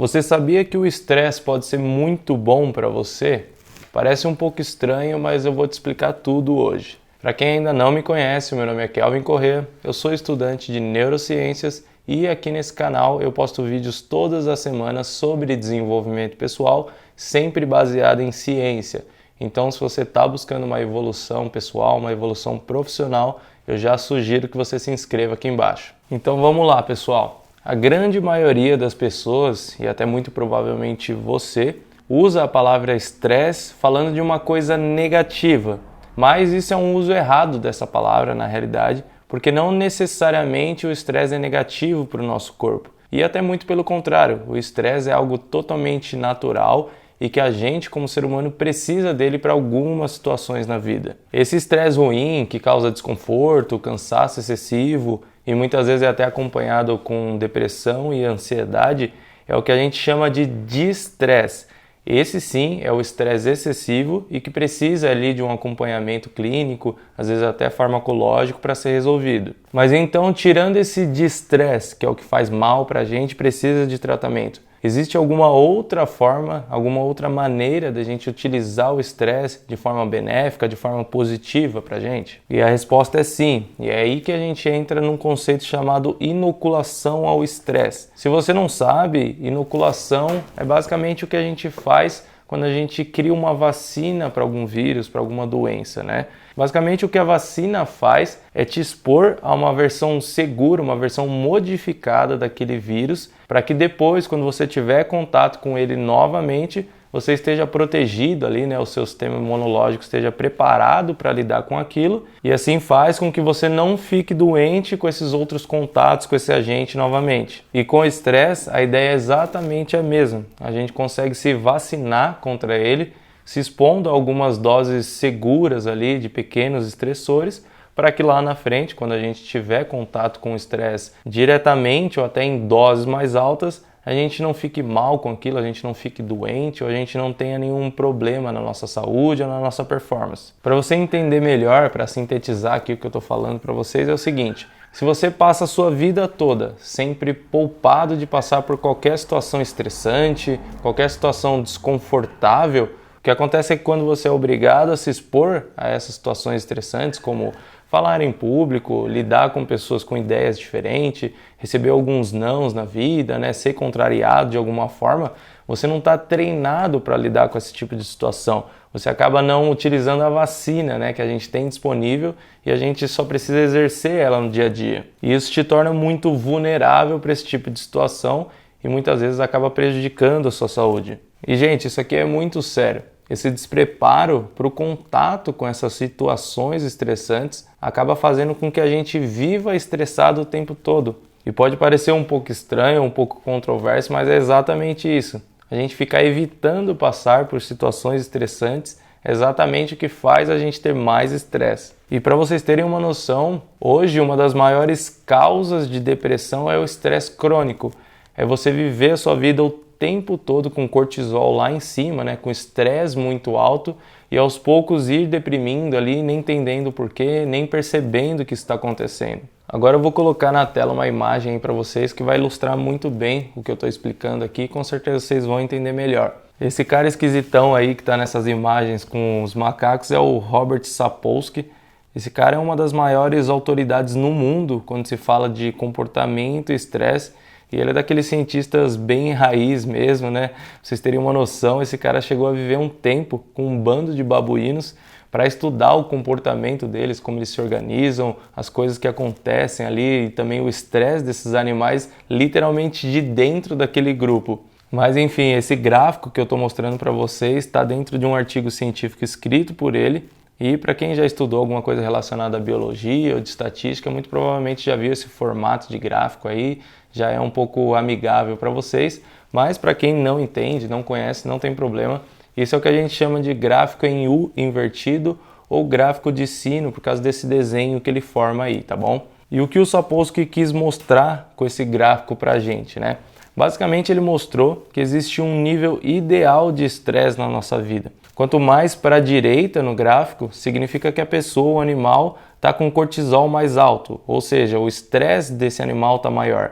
Você sabia que o estresse pode ser muito bom para você? Parece um pouco estranho, mas eu vou te explicar tudo hoje. Para quem ainda não me conhece, meu nome é Kelvin Corrêa, eu sou estudante de neurociências e aqui nesse canal eu posto vídeos todas as semanas sobre desenvolvimento pessoal, sempre baseado em ciência. Então, se você está buscando uma evolução pessoal, uma evolução profissional, eu já sugiro que você se inscreva aqui embaixo. Então vamos lá, pessoal. A grande maioria das pessoas, e até muito provavelmente você, usa a palavra estresse falando de uma coisa negativa. Mas isso é um uso errado dessa palavra na realidade, porque não necessariamente o estresse é negativo para o nosso corpo. E até muito pelo contrário, o estresse é algo totalmente natural e que a gente, como ser humano, precisa dele para algumas situações na vida. Esse estresse ruim, que causa desconforto, cansaço excessivo e muitas vezes é até acompanhado com depressão e ansiedade, é o que a gente chama de distresse. Esse sim é o estresse excessivo e que precisa ali de um acompanhamento clínico, às vezes até farmacológico, para ser resolvido. Mas então, tirando esse distresse, que é o que faz mal para a gente, precisa de tratamento. Existe alguma outra forma, alguma outra maneira da gente utilizar o estresse de forma benéfica, de forma positiva para a gente? E a resposta é sim. E é aí que a gente entra num conceito chamado inoculação ao estresse. Se você não sabe, inoculação é basicamente o que a gente faz quando a gente cria uma vacina para algum vírus, para alguma doença, né? Basicamente o que a vacina faz é te expor a uma versão segura, uma versão modificada daquele vírus, para que depois, quando você tiver contato com ele novamente, você esteja protegido ali, né? O seu sistema imunológico esteja preparado para lidar com aquilo, e assim faz com que você não fique doente com esses outros contatos com esse agente novamente. E com o estresse, a ideia é exatamente a mesma. A gente consegue se vacinar contra ele, se expondo a algumas doses seguras ali de pequenos estressores, para que lá na frente, quando a gente tiver contato com o estresse diretamente ou até em doses mais altas, a gente não fique mal com aquilo, a gente não fique doente ou a gente não tenha nenhum problema na nossa saúde ou na nossa performance. Para você entender melhor, para sintetizar aqui o que eu estou falando para vocês, é o seguinte: se você passa a sua vida toda sempre poupado de passar por qualquer situação estressante, qualquer situação desconfortável, o que acontece é que quando você é obrigado a se expor a essas situações estressantes, como falar em público, lidar com pessoas com ideias diferentes, receber alguns nãos na vida, né, ser contrariado de alguma forma, você não está treinado para lidar com esse tipo de situação. Você acaba não utilizando a vacina, né, que a gente tem disponível e a gente só precisa exercer ela no dia a dia. E isso te torna muito vulnerável para esse tipo de situação e muitas vezes acaba prejudicando a sua saúde. E, gente, isso aqui é muito sério. Esse despreparo para o contato com essas situações estressantes acaba fazendo com que a gente viva estressado o tempo todo. E pode parecer um pouco estranho, um pouco controverso, mas é exatamente isso. A gente ficar evitando passar por situações estressantes é exatamente o que faz a gente ter mais estresse. E para vocês terem uma noção, hoje uma das maiores causas de depressão é o estresse crônico. É você viver a sua vida o tempo todo com cortisol lá em cima, né, com estresse muito alto e aos poucos ir deprimindo ali, nem entendendo o porquê, nem percebendo o que está acontecendo. Agora eu vou colocar na tela uma imagem para vocês que vai ilustrar muito bem o que eu estou explicando aqui, com certeza vocês vão entender melhor. Esse cara esquisitão aí que está nessas imagens com os macacos é o Robert Sapolsky. Esse cara é uma das maiores autoridades no mundo quando se fala de comportamento e estresse. E ele é daqueles cientistas bem raiz mesmo, né? Pra vocês terem uma noção, esse cara chegou a viver um tempo com um bando de babuínos para estudar o comportamento deles, como eles se organizam, as coisas que acontecem ali e também o estresse desses animais literalmente de dentro daquele grupo. Mas enfim, esse gráfico que eu estou mostrando para vocês está dentro de um artigo científico escrito por ele. E para quem já estudou alguma coisa relacionada à biologia ou de estatística, muito provavelmente já viu esse formato de gráfico aí, já é um pouco amigável para vocês, mas para quem não entende, não conhece, não tem problema. Isso é o que a gente chama de gráfico em U invertido ou gráfico de sino, por causa desse desenho que ele forma aí, tá bom? E o que o Sapolsky quis mostrar com esse gráfico para a gente, né? Basicamente ele mostrou que existe um nível ideal de estresse na nossa vida. Quanto mais para a direita no gráfico, significa que a pessoa, o animal, está com cortisol mais alto, ou seja, o estresse desse animal está maior.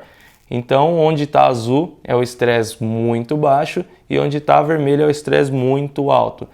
Então, onde está azul é o estresse muito baixo e onde está vermelho é o estresse muito alto.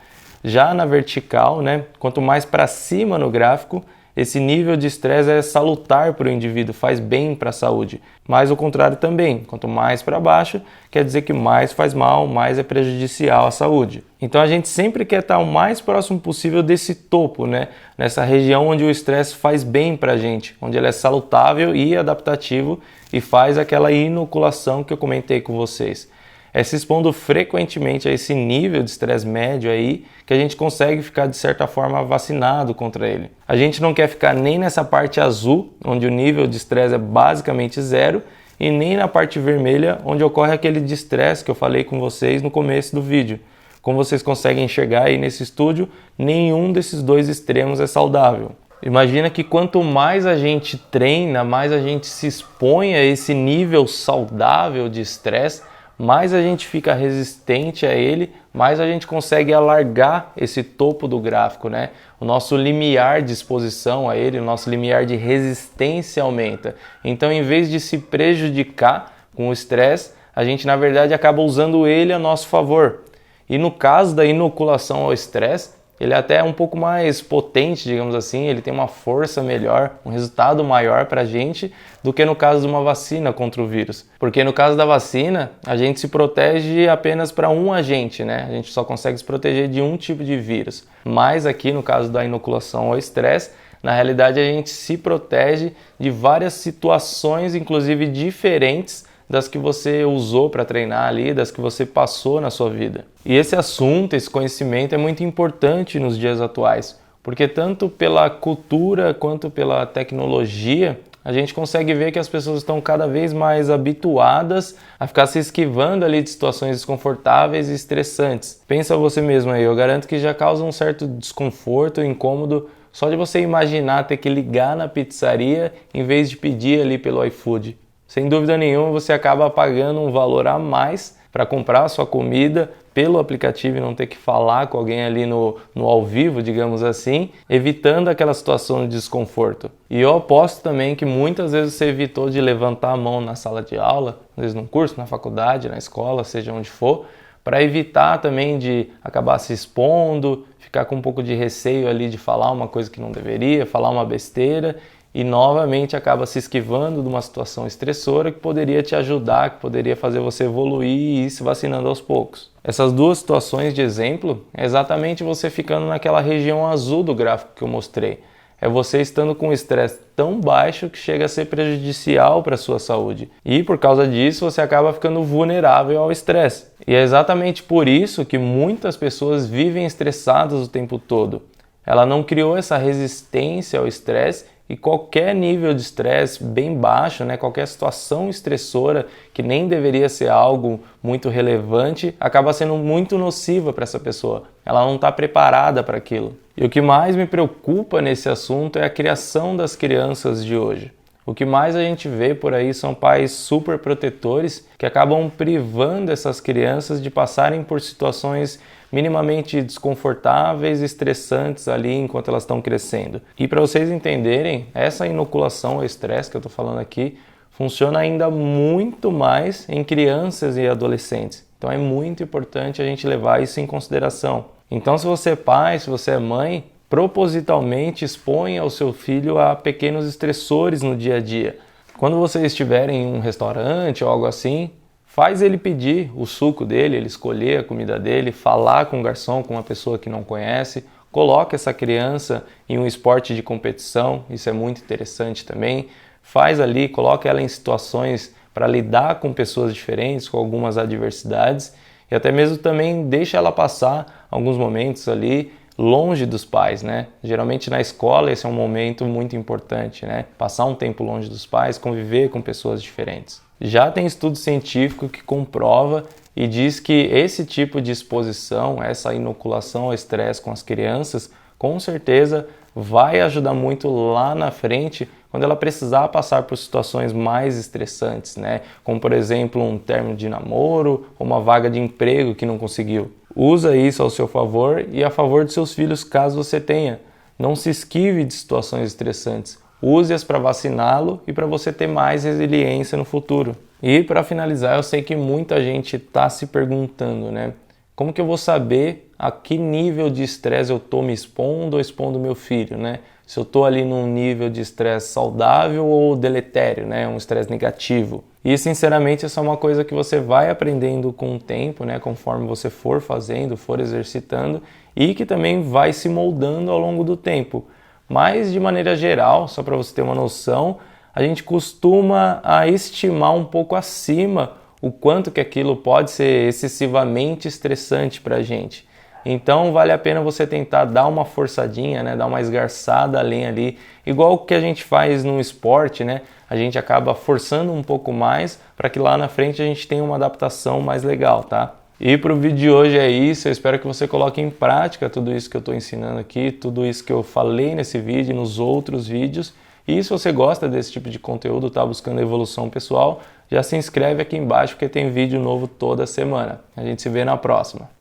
Já na vertical, né, quanto mais para cima no gráfico, esse nível de estresse é salutar para o indivíduo, faz bem para a saúde. Mas o contrário também, quanto mais para baixo, quer dizer que mais faz mal, mais é prejudicial à saúde. Então a gente sempre quer estar o mais próximo possível desse topo, né? Nessa região onde o estresse faz bem para a gente, onde ele é salutável e adaptativo e faz aquela inoculação que eu comentei com vocês. É se expondo frequentemente a esse nível de estresse médio aí que a gente consegue ficar de certa forma vacinado contra ele. A gente não quer ficar nem nessa parte azul, onde o nível de estresse é basicamente zero, e nem na parte vermelha, onde ocorre aquele de estresse que eu falei com vocês no começo do vídeo. Como vocês conseguem enxergar aí nesse estúdio, nenhum desses dois extremos é saudável. Imagina que quanto mais a gente treina, mais a gente se expõe a esse nível saudável de estresse, mais a gente fica resistente a ele, mais a gente consegue alargar esse topo do gráfico, né? O nosso limiar de exposição a ele, o nosso limiar de resistência aumenta. Então, em vez de se prejudicar com o estresse, a gente, na verdade, acaba usando ele a nosso favor. E no caso da inoculação ao estresse, ele é até um pouco mais potente, digamos assim, ele tem uma força melhor, um resultado maior para a gente do que no caso de uma vacina contra o vírus. Porque no caso da vacina, a gente se protege apenas para um agente, né? A gente só consegue se proteger de um tipo de vírus. Mas aqui no caso da inoculação ao estresse, na realidade a gente se protege de várias situações, inclusive diferentes, das que você usou para treinar ali, das que você passou na sua vida. E esse assunto, esse conhecimento é muito importante nos dias atuais, porque tanto pela cultura quanto pela tecnologia, a gente consegue ver que as pessoas estão cada vez mais habituadas a ficar se esquivando ali de situações desconfortáveis e estressantes. Pensa você mesmo aí, eu garanto que já causa um certo desconforto, incômodo, só de você imaginar ter que ligar na pizzaria em vez de pedir ali pelo iFood. Sem dúvida nenhuma, você acaba pagando um valor a mais para comprar a sua comida pelo aplicativo e não ter que falar com alguém ali no ao vivo, digamos assim, evitando aquela situação de desconforto. E eu aposto também que muitas vezes você evitou de levantar a mão na sala de aula, às vezes num curso, na faculdade, na escola, seja onde for, para evitar também de acabar se expondo, ficar com um pouco de receio ali de falar uma coisa que não deveria, falar uma besteira, e novamente acaba se esquivando de uma situação estressora que poderia te ajudar, que poderia fazer você evoluir e ir se vacinando aos poucos. Essas duas situações de exemplo é exatamente você ficando naquela região azul do gráfico que eu mostrei. É você estando com um estresse tão baixo que chega a ser prejudicial para a sua saúde. E por causa disso você acaba ficando vulnerável ao estresse. E é exatamente por isso que muitas pessoas vivem estressadas o tempo todo. Ela não criou essa resistência ao estresse. E qualquer nível de estresse bem baixo, né, qualquer situação estressora que nem deveria ser algo muito relevante, acaba sendo muito nociva para essa pessoa. Ela não está preparada para aquilo. E o que mais me preocupa nesse assunto é a criação das crianças de hoje. O que mais a gente vê por aí são pais super protetores que acabam privando essas crianças de passarem por situações minimamente desconfortáveis e estressantes ali enquanto elas estão crescendo. E para vocês entenderem, essa inoculação ao estresse que eu estou falando aqui funciona ainda muito mais em crianças e adolescentes. Então é muito importante a gente levar isso em consideração. Então se você é pai, se você é mãe, propositalmente exponha o seu filho a pequenos estressores no dia a dia. Quando vocês estiverem em um restaurante ou algo assim, faz ele pedir o suco dele, ele escolher a comida dele, falar com o garçom, com uma pessoa que não conhece, coloca essa criança em um esporte de competição, isso é muito interessante também, faz ali, coloca ela em situações para lidar com pessoas diferentes, com algumas adversidades e até mesmo também deixa ela passar alguns momentos ali longe dos pais, né? Geralmente na escola esse é um momento muito importante, né? Passar um tempo longe dos pais, conviver com pessoas diferentes. Já tem estudo científico que comprova e diz que esse tipo de exposição, essa inoculação ao estresse com as crianças, com certeza vai ajudar muito lá na frente quando ela precisar passar por situações mais estressantes, né? Como por exemplo um término de namoro ou uma vaga de emprego que não conseguiu. Usa isso ao seu favor e a favor de seus filhos caso você tenha. Não se esquive de situações estressantes. Use-as para vaciná-lo e para você ter mais resiliência no futuro. E para finalizar, eu sei que muita gente está se perguntando, né? Como que eu vou saber a que nível de estresse eu estou me expondo ou expondo meu filho, né? Se eu estou ali num nível de estresse saudável ou deletério, né? Um estresse negativo. E sinceramente, isso é uma coisa que você vai aprendendo com o tempo, né? Conforme você for fazendo, for exercitando e que também vai se moldando ao longo do tempo. Mas de maneira geral, só para você ter uma noção, a gente costuma estimar um pouco acima o quanto que aquilo pode ser excessivamente estressante para a gente. Então vale a pena você tentar dar uma forçadinha, né? Dar uma esgarçada além ali, igual o que a gente faz no esporte, né? A gente acaba forçando um pouco mais para que lá na frente a gente tenha uma adaptação mais legal, tá? E para o vídeo de hoje é isso, eu espero que você coloque em prática tudo isso que eu estou ensinando aqui, tudo isso que eu falei nesse vídeo e nos outros vídeos. E se você gosta desse tipo de conteúdo, está buscando evolução pessoal, já se inscreve aqui embaixo porque tem vídeo novo toda semana. A gente se vê na próxima.